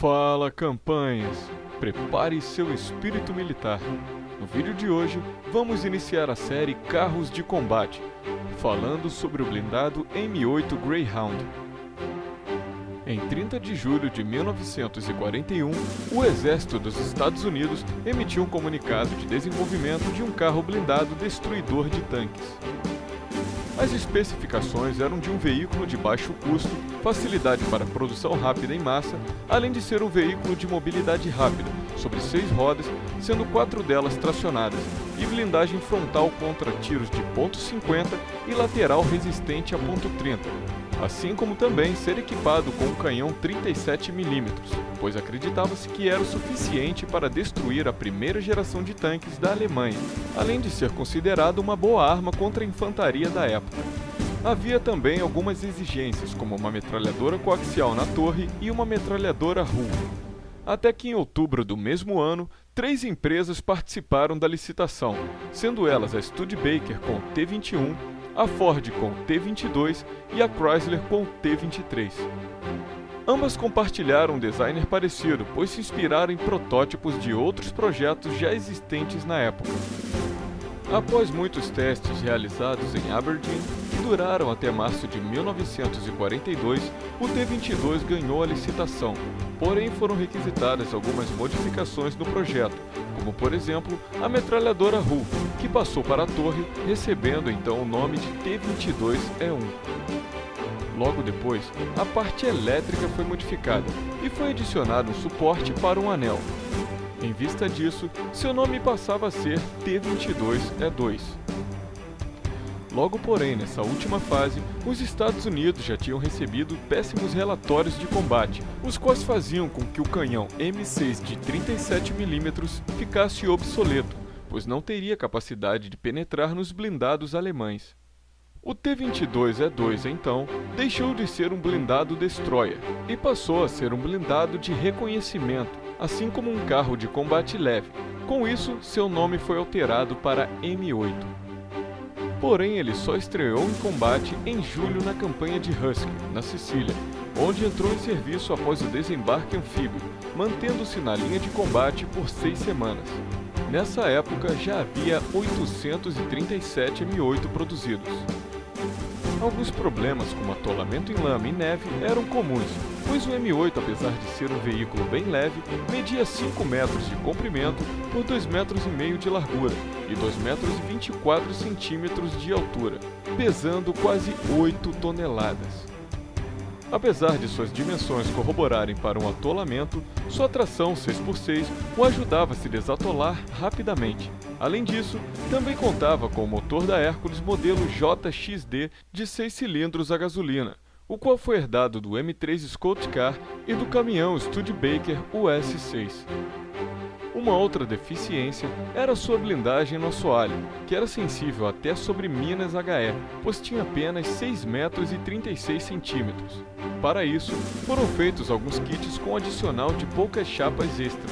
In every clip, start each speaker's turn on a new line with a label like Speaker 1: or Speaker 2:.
Speaker 1: Fala, campanhas! Prepare seu espírito militar. No vídeo de hoje, vamos iniciar a série Carros de Combate, falando sobre o blindado M8 Greyhound. Em 30 de julho de 1941, o Exército dos Estados Unidos emitiu um comunicado de desenvolvimento de um carro blindado destruidor de tanques. As especificações eram de um veículo de baixo custo, facilidade para produção rápida em massa, além de ser um veículo de mobilidade rápida, sobre 6 rodas, sendo 4 delas tracionadas, e blindagem frontal contra tiros de .50 e lateral resistente a .30, assim como também ser equipado com um canhão 37mm, pois acreditava-se que era o suficiente para destruir a primeira geração de tanques da Alemanha, além de ser considerado uma boa arma contra a infantaria da época. Havia também algumas exigências, como uma metralhadora coaxial na torre e uma metralhadora Ruhr. Até que em outubro do mesmo ano, 3 empresas participaram da licitação, sendo elas a Studebaker com o T-21, a Ford com o T-22 e a Chrysler com o T-23. Ambas compartilharam um designer parecido, pois se inspiraram em protótipos de outros projetos já existentes na época. Após muitos testes realizados em Aberdeen, que duraram até março de 1942, o T-22 ganhou a licitação, porém foram requisitadas algumas modificações no projeto, como por exemplo a metralhadora Ruhr, que passou para a torre, recebendo então o nome de T-22E1. Logo depois, a parte elétrica foi modificada e foi adicionado um suporte para um anel. Em vista disso, seu nome passava a ser T-22E2. Logo porém, nessa última fase, os Estados Unidos já tinham recebido péssimos relatórios de combate, os quais faziam com que o canhão M6 de 37mm ficasse obsoleto, pois não teria capacidade de penetrar nos blindados alemães. O T-22E2, então, deixou de ser um blindado destroyer e passou a ser um blindado de reconhecimento, assim como um carro de combate leve. Com isso, seu nome foi alterado para M8. Porém, ele só estreou em combate em julho na campanha de Husky, na Sicília, onde entrou em serviço após o desembarque anfíbio, mantendo-se na linha de combate por 6 semanas. Nessa época, já havia 837 M8 produzidos. Alguns problemas, como atolamento em lama e neve, eram comuns, pois o M8, apesar de ser um veículo bem leve, media 5 metros de comprimento por 2,5 metros de largura e 2,24 metros de altura, pesando quase 8 toneladas. Apesar de suas dimensões corroborarem para um atolamento, sua tração 6x6 o ajudava a se desatolar rapidamente. Além disso, também contava com o motor da Hércules modelo JXD de 6 cilindros a gasolina, o qual foi herdado do M3 Scout Car e do caminhão Studebaker US6. Uma outra deficiência era sua blindagem no assoalho, que era sensível até sobre minas HE, pois tinha apenas 6,36 metros. Para isso, foram feitos alguns kits com adicional de poucas chapas extras.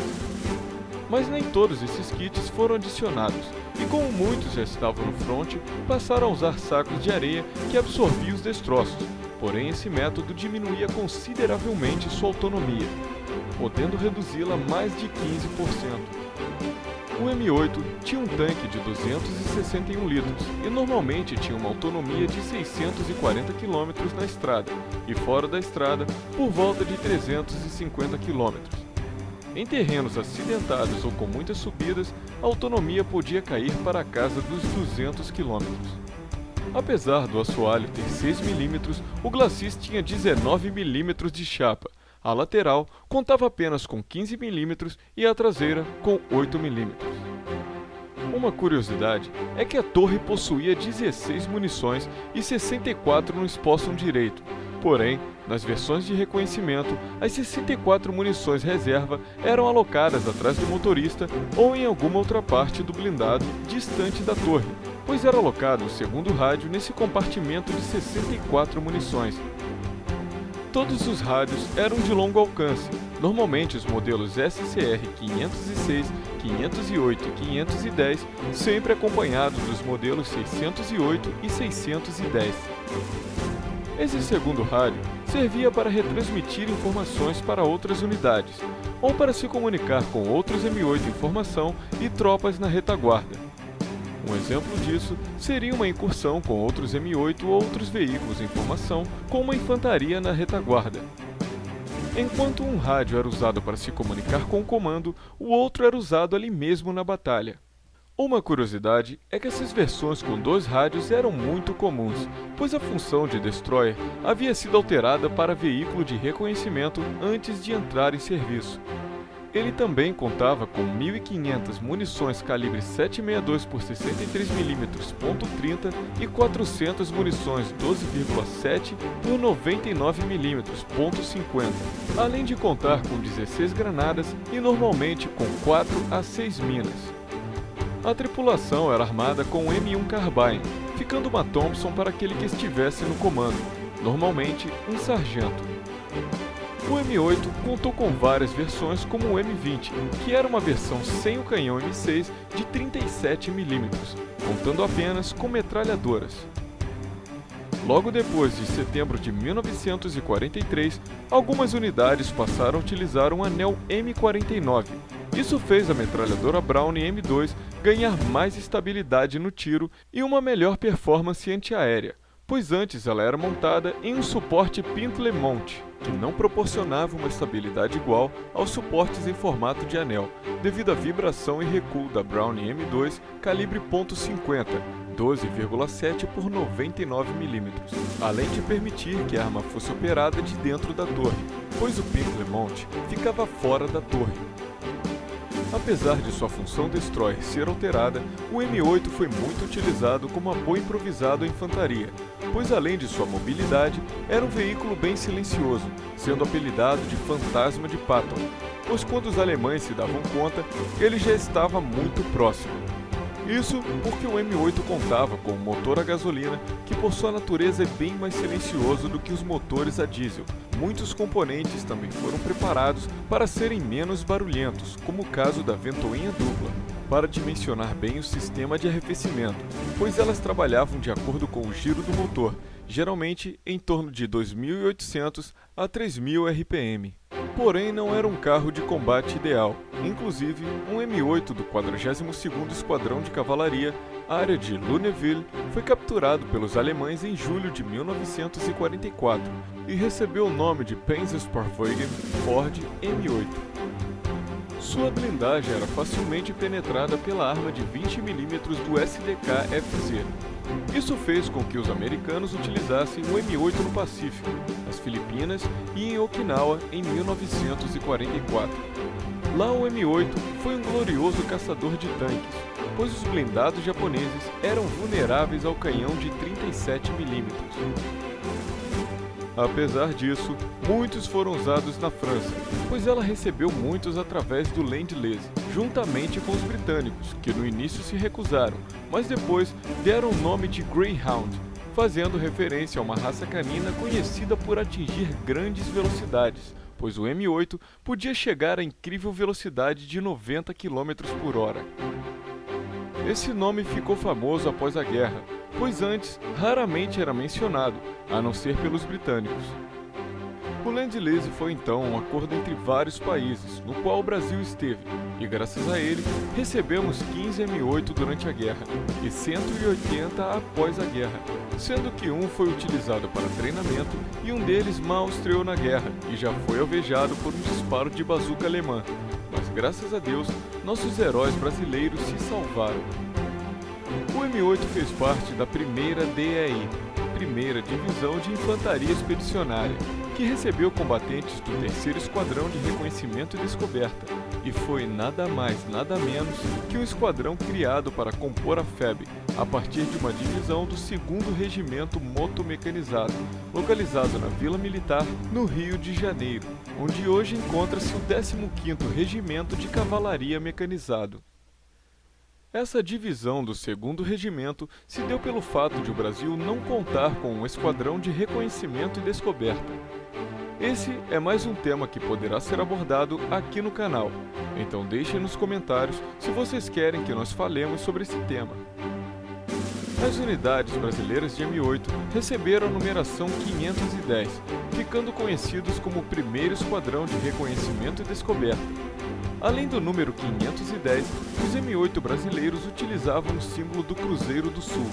Speaker 1: Mas nem todos esses kits foram adicionados, e como muitos já estavam no fronte, passaram a usar sacos de areia que absorviam os destroços, porém esse método diminuía consideravelmente sua autonomia, podendo reduzi-la mais de 15%. O M8 tinha um tanque de 261 litros e normalmente tinha uma autonomia de 640 km na estrada e fora da estrada por volta de 350 km. Em terrenos acidentados ou com muitas subidas, a autonomia podia cair para a casa dos 200 km. Apesar do assoalho ter 6 mm, o Glacis tinha 19 mm de chapa. A lateral contava apenas com 15 mm e a traseira com 8 mm. Uma curiosidade é que a torre possuía 16 munições e 64 no espósson direito. Porém, nas versões de reconhecimento, as 64 munições reserva eram alocadas atrás do motorista ou em alguma outra parte do blindado distante da torre, pois era alocado o segundo rádio nesse compartimento de 64 munições. Todos os rádios eram de longo alcance, normalmente os modelos SCR 506, 508 e 510, sempre acompanhados dos modelos 608 e 610. Esse segundo rádio servia para retransmitir informações para outras unidades, ou para se comunicar com outros M8 em formação e tropas na retaguarda. Um exemplo disso seria uma incursão com outros M8 ou outros veículos em formação com uma infantaria na retaguarda. Enquanto um rádio era usado para se comunicar com o comando, o outro era usado ali mesmo na batalha. Uma curiosidade é que essas versões com 2 rádios eram muito comuns, pois a função de destroyer havia sido alterada para veículo de reconhecimento antes de entrar em serviço. Ele também contava com 1.500 munições calibre 7,62 por 63mm .30 e 400 munições 12,7 por 99mm .50, além de contar com 16 granadas e normalmente com 4 a 6 minas. A tripulação era armada com um M1 Carbine, ficando uma Thompson para aquele que estivesse no comando, normalmente um sargento. O M8 contou com várias versões como o M20, que era uma versão sem o canhão M6 de 37mm, contando apenas com metralhadoras. Logo depois de setembro de 1943, algumas unidades passaram a utilizar um anel M49. Isso fez a metralhadora Browning M2 ganhar mais estabilidade no tiro e uma melhor performance antiaérea, pois antes ela era montada em um suporte Pintle-Mount, que não proporcionava uma estabilidade igual aos suportes em formato de anel, devido à vibração e recuo da Browning M2 calibre .50, 12,7 por 99mm, além de permitir que a arma fosse operada de dentro da torre, pois o Pintle-Mount ficava fora da torre. Apesar de sua função destroyer ser alterada, o M8 foi muito utilizado como apoio improvisado à infantaria, pois além de sua mobilidade, era um veículo bem silencioso, sendo apelidado de Fantasma de Patton, pois quando os alemães se davam conta, ele já estava muito próximo. Isso porque o M8 contava com um motor a gasolina que por sua natureza é bem mais silencioso do que os motores a diesel. Muitos componentes também foram preparados para serem menos barulhentos, como o caso da ventoinha dupla, para dimensionar bem o sistema de arrefecimento, pois elas trabalhavam de acordo com o giro do motor, geralmente em torno de 2.800 a 3.000 RPM. Porém, não era um carro de combate ideal. Inclusive, um M8 do 42º Esquadrão de Cavalaria, área de Lunéville, foi capturado pelos alemães em julho de 1944 e recebeu o nome de Panzersportwagen Ford M8. Sua blindagem era facilmente penetrada pela arma de 20mm do SDK-FZ. Isso fez com que os americanos utilizassem o M8 no Pacífico, nas Filipinas e em Okinawa em 1944. Lá o M8 foi um glorioso caçador de tanques, pois os blindados japoneses eram vulneráveis ao canhão de 37mm. Apesar disso, muitos foram usados na França, pois ela recebeu muitos através do Lend-Lease, juntamente com os britânicos, que no início se recusaram, mas depois deram o nome de Greyhound, fazendo referência a uma raça canina conhecida por atingir grandes velocidades, pois o M8 podia chegar à incrível velocidade de 90 km por hora. Esse nome ficou famoso após a guerra, pois antes raramente era mencionado, a não ser pelos britânicos. O Lend-Lease foi então um acordo entre vários países, no qual o Brasil esteve, e graças a ele recebemos 15 M8 durante a guerra e 180 após a guerra, sendo que um foi utilizado para treinamento e um deles mal estreou na guerra e já foi alvejado por um disparo de bazuca alemã, mas graças a Deus nossos heróis brasileiros se salvaram. O M8 fez parte da primeira DEI, primeira Divisão de Infantaria Expedicionária, que recebeu combatentes do 3º Esquadrão de Reconhecimento e Descoberta, e foi nada mais nada menos que um esquadrão criado para compor a FEB, a partir de uma divisão do 2º Regimento Motomecanizado, localizado na Vila Militar, no Rio de Janeiro, onde hoje encontra-se o 15º Regimento de Cavalaria Mecanizado. Essa divisão do 2º Regimento se deu pelo fato de o Brasil não contar com um esquadrão de reconhecimento e descoberta. Esse é mais um tema que poderá ser abordado aqui no canal, então deixem nos comentários se vocês querem que nós falemos sobre esse tema. As unidades brasileiras de M8 receberam a numeração 510, ficando conhecidos como o primeiro esquadrão de reconhecimento e descoberta. Além do número 510, os M8 brasileiros utilizavam o símbolo do Cruzeiro do Sul.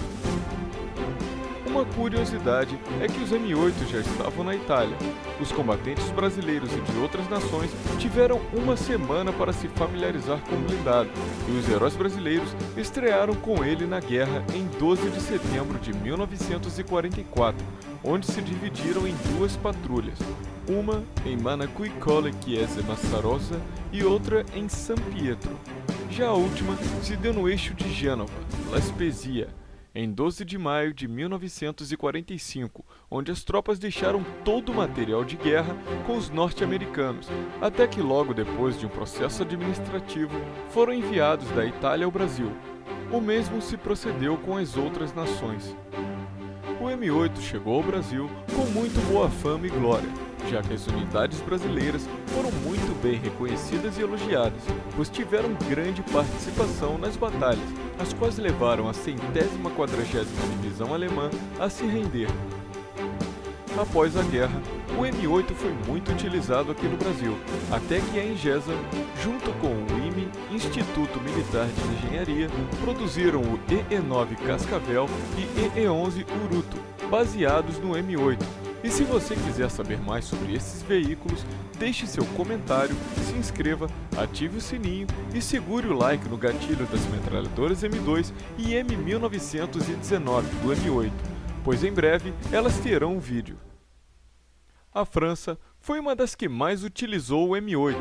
Speaker 1: Uma curiosidade é que os M8 já estavam na Itália. Os combatentes brasileiros e de outras nações tiveram uma semana para se familiarizar com o blindado, e os heróis brasileiros estrearam com ele na guerra em 12 de setembro de 1944, onde se dividiram em duas patrulhas, uma em Manacuicole Chiese Massarosa e outra em San Pietro. Já a última se deu no eixo de Gênova, La Spezia, em 12 de maio de 1945, onde as tropas deixaram todo o material de guerra com os norte-americanos, até que logo depois de um processo administrativo foram enviados da Itália ao Brasil. O mesmo se procedeu com as outras nações. O M8 chegou ao Brasil com muito boa fama e glória, já que as unidades brasileiras foram muito bem reconhecidas e elogiadas, pois tiveram grande participação nas batalhas, as quais levaram a 140ª Divisão Alemã a se render. Após a guerra, o M8 foi muito utilizado aqui no Brasil, até que a Engesa, junto com o IME, Instituto Militar de Engenharia, produziram o EE-9 Cascavel e EE-11 Uruto, baseados no M8. E se você quiser saber mais sobre esses veículos, deixe seu comentário, se inscreva, ative o sininho e segure o like no gatilho das metralhadoras M2 e M1919 do M8, pois em breve elas terão um vídeo. A França foi uma das que mais utilizou o M8,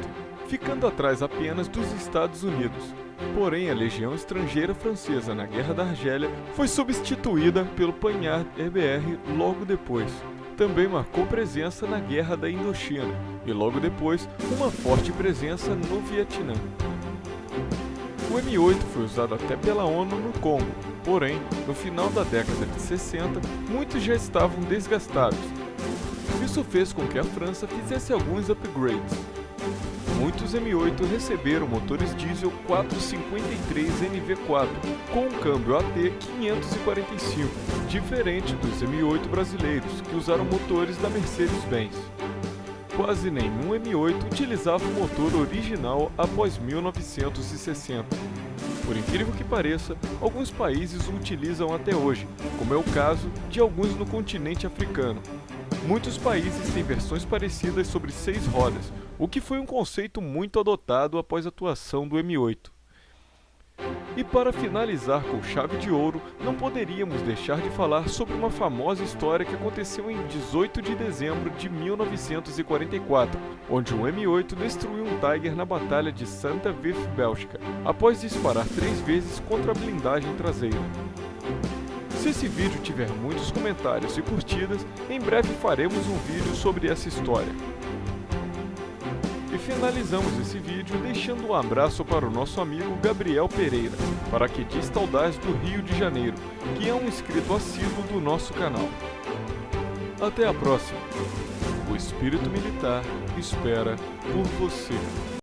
Speaker 1: ficando atrás apenas dos Estados Unidos. Porém, a Legião Estrangeira Francesa na Guerra da Argélia foi substituída pelo Panhard EBR logo depois. Também marcou presença na Guerra da Indochina e logo depois uma forte presença no Vietnã. O M8 foi usado até pela ONU no Congo, porém, no final da década de 60, muitos já estavam desgastados. Isso fez com que a França fizesse alguns upgrades. Muitos M8 receberam motores diesel 453 NV4 com um câmbio AT 545, diferente dos M8 brasileiros que usaram motores da Mercedes-Benz. Quase nenhum M8 utilizava o motor original após 1960. Por incrível que pareça, alguns países o utilizam até hoje, como é o caso de alguns no continente africano. Muitos países têm versões parecidas sobre 6 rodas, o que foi um conceito muito adotado após a atuação do M8. E para finalizar com chave de ouro, não poderíamos deixar de falar sobre uma famosa história que aconteceu em 18 de dezembro de 1944, onde um M8 destruiu um Tiger na Batalha de Santa Vif, Bélgica, após disparar 3 vezes contra a blindagem traseira. Se esse vídeo tiver muitos comentários e curtidas, em breve faremos um vídeo sobre essa história. E finalizamos esse vídeo deixando um abraço para o nosso amigo Gabriel Pereira, paraquedista audaz do Rio de Janeiro, que é um inscrito assíduo do nosso canal. Até a próxima! O espírito militar espera por você.